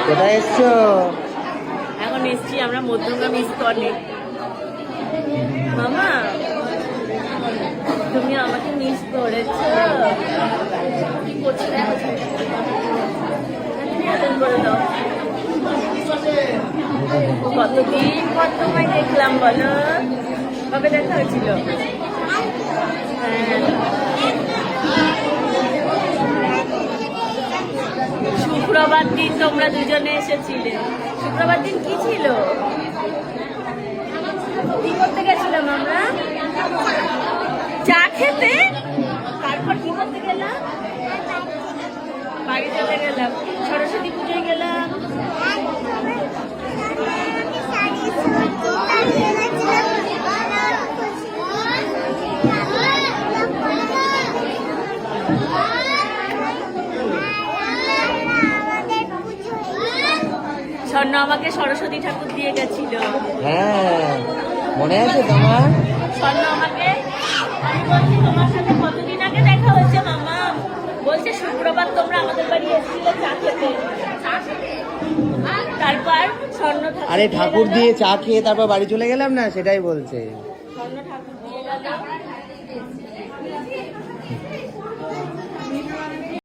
কোথায় এসছো? এখন এসছি আমরা মধ্যমগ্রাম ইস্কনে। মামা তুমি আমাকে মিস করেছো? কি করছো? করে দাও। কতদিন পর তোমায় দেখলাম বলো? কবে দেখা হয়েছিল? শুক্রবার দিন তোমরা দুজনে এসেছিলে। শুক্রবার দিন কি ছিল? কি করতে গেছিলাম আমরা? চা খেতে। তারপর কি করতে গেলাম? বাড়ি চলে গেলাম, সরস্বতী পুজোয় গেলাম। স্বর্ণ আমাকে সরস্বতী ঠাকুর দিয়ে গেছিল। হ্যাঁ, মনে আছে তোমার? স্বর্ণ আমাকে, আমি বলছি তোমার সাথে কতদিন আগে দেখা হয়েছে মামা? বলছে শুক্রবার তোমরা আমাদের বাড়ি এসেছিলে চা খেতে। তারপর স্বর্ণ আরে ঠাকুর দিয়ে চা খেয়ে তারপর বাড়ি চলে গেলাম না, সেটাই বলছে। স্বর্ণ ঠাকুর দিয়ে গেল।